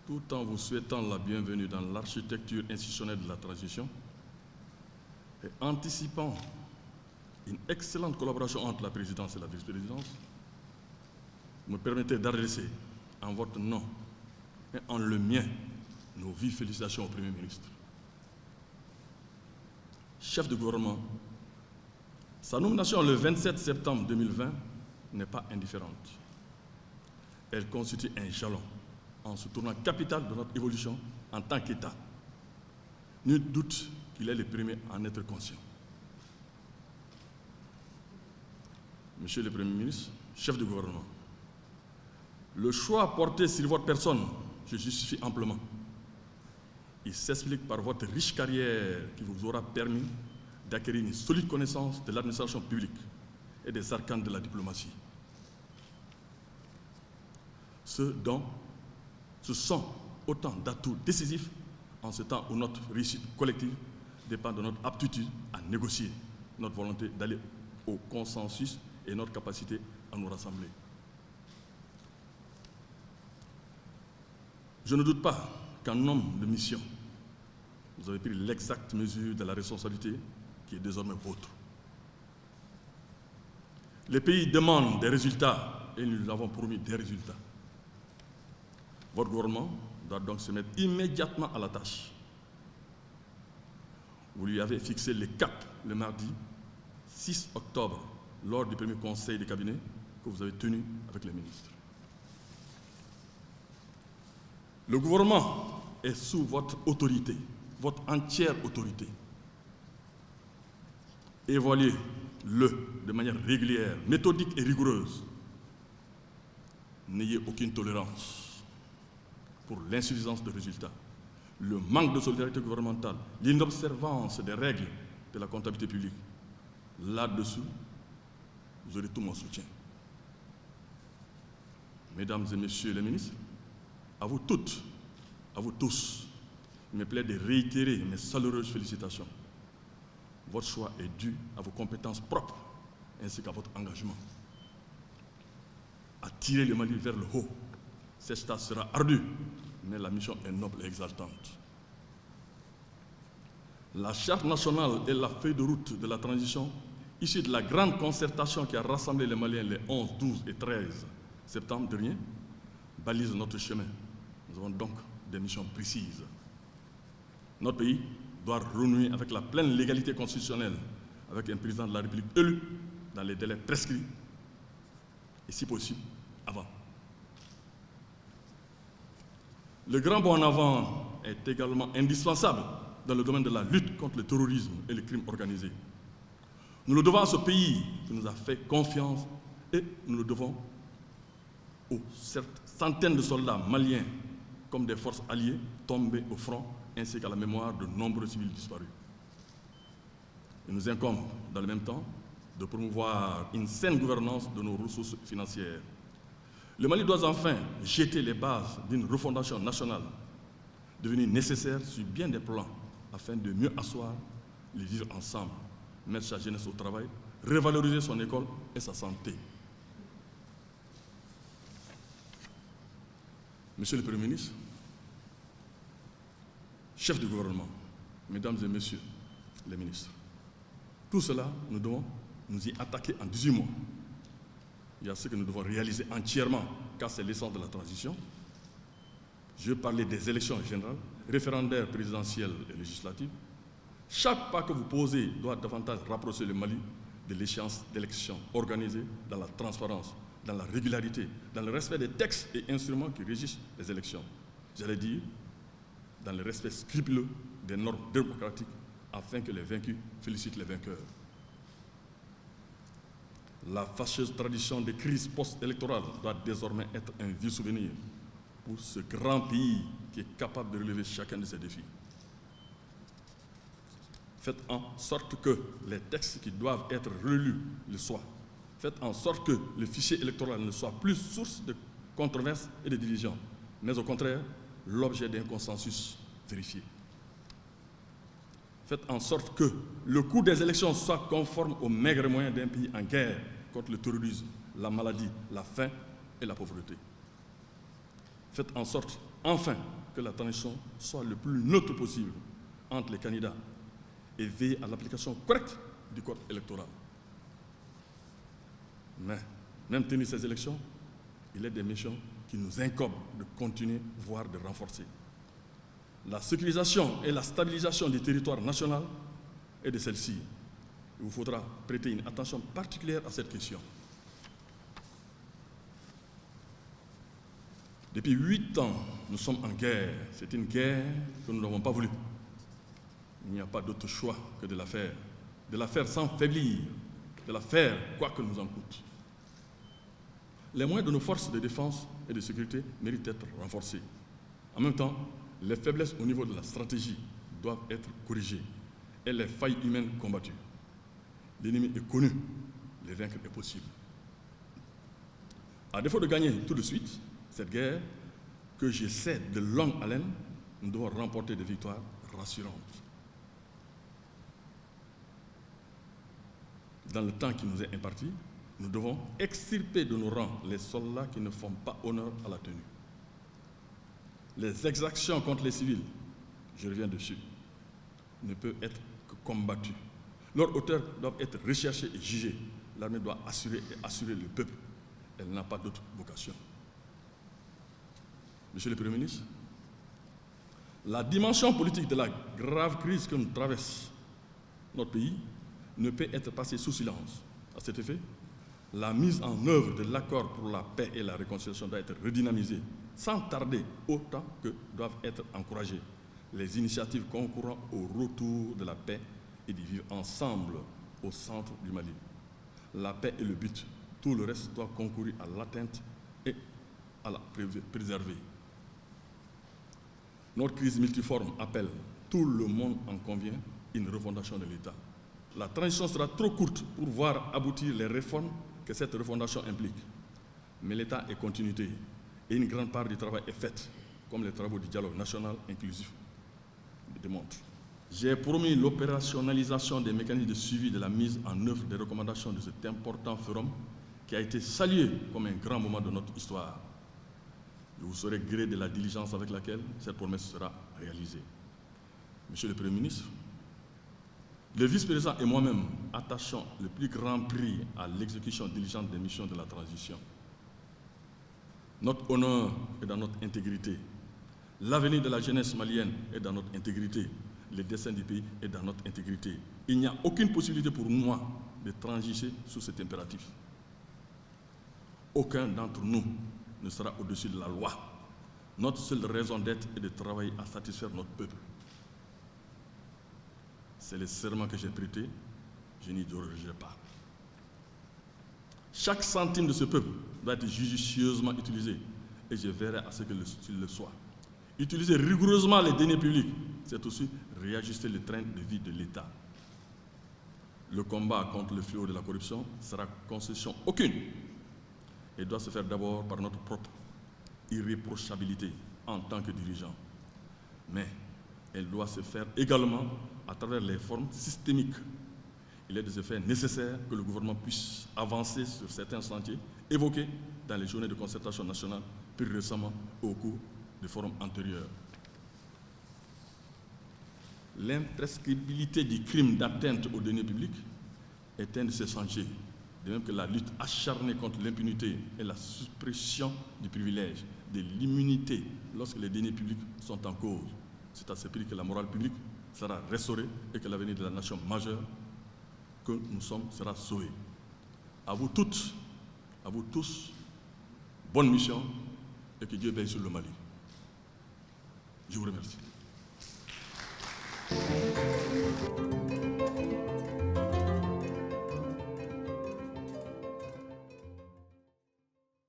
tout en vous souhaitant la bienvenue dans l'architecture institutionnelle de la transition et anticipant une excellente collaboration entre la présidence et la vice-présidence, me permettez d'adresser en votre nom et en le mien nos vives félicitations au Premier ministre. Chef de gouvernement, sa nomination le 27 septembre 2020 n'est pas indifférente. Elle constitue un jalon en ce tournant capital de notre évolution en tant qu'État. Nul doute qu'il est le premier à en être conscient. Monsieur le Premier ministre, chef de gouvernement, le choix porté sur votre personne se justifie amplement. Il s'explique par votre riche carrière qui vous aura permis d'acquérir une solide connaissance de l'administration publique et des arcanes de la diplomatie. Ce sont autant d'atouts décisifs en ce temps où notre réussite collective dépend de notre aptitude à négocier, notre volonté d'aller au consensus et notre capacité à nous rassembler. Je ne doute pas qu'en homme de mission, vous avez pris l'exacte mesure de la responsabilité qui est désormais vôtre. Les pays demandent des résultats et nous leur avons promis des résultats. Votre gouvernement doit donc se mettre immédiatement à la tâche. Vous lui avez fixé les caps le mardi 6 octobre lors du premier conseil de cabinet que vous avez tenu avec les ministres. Le gouvernement est sous votre autorité, votre entière autorité. Évaluez-le de manière régulière, méthodique et rigoureuse. N'ayez aucune tolérance pour l'insuffisance de résultats, le manque de solidarité gouvernementale, l'inobservance des règles de la comptabilité publique. Là-dessous, vous aurez tout mon soutien. Mesdames et messieurs les ministres, à vous toutes, à vous tous, il me plaît de réitérer mes chaleureuses félicitations. Votre choix est dû à vos compétences propres ainsi qu'à votre engagement. À tirer le Mali vers le haut, cette tâche sera ardue, mais la mission est noble et exaltante. La charte nationale et la feuille de route de la transition, issue de la grande concertation qui a rassemblé les Maliens les 11, 12 et 13 septembre dernier, balisent notre chemin. Nous avons donc des missions précises. Notre pays doit renouer avec la pleine légalité constitutionnelle, avec un président de la République élu dans les délais prescrits et si possible avant. Le grand bond en avant est également indispensable dans le domaine de la lutte contre le terrorisme et le crime organisé. Nous le devons à ce pays qui nous a fait confiance et nous le devons aux centaines de soldats maliens comme des forces alliées tombées au front ainsi qu'à la mémoire de nombreux civils disparus. Il nous incombe, dans le même temps, de promouvoir une saine gouvernance de nos ressources financières. Le Mali doit enfin jeter les bases d'une refondation nationale devenue nécessaire sur bien des plans afin de mieux asseoir les vivre ensemble, mettre sa jeunesse au travail, revaloriser son école et sa santé. Monsieur le Premier ministre, chef du gouvernement, mesdames et messieurs les ministres, tout cela, nous devons nous y attaquer en 18 mois. Il y a ce que nous devons réaliser entièrement, car c'est l'essence de la transition. Je parlais des élections générales, référendaires, présidentielles et législatives. Chaque pas que vous posez doit davantage rapprocher le Mali de l'échéance d'élections organisées dans la transparence, dans la régularité, dans le respect des textes et instruments qui régissent les élections. J'allais dire, dans le respect scrupuleux des normes démocratiques, afin que les vaincus félicitent les vainqueurs. La fâcheuse tradition des crises post-électorales doit désormais être un vieux souvenir pour ce grand pays qui est capable de relever chacun de ces défis. Faites en sorte que les textes qui doivent être relus le soient. Faites en sorte que le fichier électoral ne soit plus source de controverses et de divisions, mais au contraire, l'objet d'un consensus vérifié. Faites en sorte que le cours des élections soit conforme aux maigres moyens d'un pays en guerre contre le terrorisme, la maladie, la faim et la pauvreté. Faites en sorte, enfin, que la transition soit le plus neutre possible entre les candidats et veillez à l'application correcte du code électoral. Mais, même tenir ces élections, il est des missions qui nous incombent de continuer, voire de renforcer. La sécurisation et la stabilisation du territoire national et de celle-ci. Il vous faudra prêter une attention particulière à cette question. Depuis 8 ans, nous sommes en guerre. C'est une guerre que nous n'avons pas voulu. Il n'y a pas d'autre choix que de la faire sans faiblir, de la faire quoi que nous en coûte. Les moyens de nos forces de défense et de sécurité méritent d'être renforcés. En même temps, les faiblesses au niveau de la stratégie doivent être corrigées et les failles humaines combattues. L'ennemi est connu, les vaincre est possible. À défaut de gagner tout de suite cette guerre que j'essaie de longue haleine, nous devons remporter des victoires rassurantes. Dans le temps qui nous est imparti, nous devons extirper de nos rangs les soldats qui ne font pas honneur à la tenue. Les exactions contre les civils, je reviens dessus, ne peuvent être que combattues. Leurs auteurs doivent être recherchés et jugés. L'armée doit assurer le peuple. Elle n'a pas d'autre vocation. Monsieur le Premier ministre, la dimension politique de la grave crise que nous traverse notre pays ne peut être passée sous silence. À cet effet, la mise en œuvre de l'accord pour la paix et la réconciliation doit être redynamisée sans tarder, autant que doivent être encouragées les initiatives concourant au retour de la paix et d'y vivre ensemble au centre du Mali. La paix est le but. Tout le reste doit concourir à l'atteinte et à la préserver. Notre crise multiforme appelle, tout le monde en convient, une refondation de l'État. La transition sera trop courte pour voir aboutir les réformes que cette refondation implique. Mais l'État est continuité et une grande part du travail est faite, comme les travaux du dialogue national inclusif le démontrent. J'ai promis l'opérationnalisation des mécanismes de suivi de la mise en œuvre des recommandations de cet important forum qui a été salué comme un grand moment de notre histoire. Je vous saurai gré de la diligence avec laquelle cette promesse sera réalisée. Monsieur le Premier ministre, le vice-président et moi-même attachons le plus grand prix à l'exécution diligente des missions de la transition. Notre honneur est dans notre intégrité. L'avenir de la jeunesse malienne est dans notre intégrité. Le destin du pays est dans notre intégrité. Il n'y a aucune possibilité pour moi de transiger sous cet impératif. Aucun d'entre nous ne sera au-dessus de la loi. Notre seule raison d'être est de travailler à satisfaire notre peuple. C'est le serment que j'ai prêté, je n'y dérogerai pas. Chaque centime de ce peuple doit être judicieusement utilisé et je verrai à ce qu'il le soit. Utiliser rigoureusement les deniers publics, c'est aussi réajuster le train de vie de l'État. Le combat contre le fléau de la corruption sera concession aucune et doit se faire d'abord par notre propre irréprochabilité en tant que dirigeant. Mais elle doit se faire également à travers les formes systémiques. Il est de ce fait nécessaire que le gouvernement puisse avancer sur certains sentiers évoqués dans les journées de concertation nationale, plus récemment au cours des forums antérieurs. L'imprescriptibilité du crime d'atteinte aux deniers publics est un de ces sentiers, de même que la lutte acharnée contre l'impunité et la suppression du privilège, de l'immunité lorsque les deniers publics sont en cause. C'est à ce prix que la morale publique sera restaurée et que l'avenir de la nation majeure que nous sommes sera sauvé. À vous toutes, à vous tous, bonne mission et que Dieu veille sur le Mali. Je vous remercie.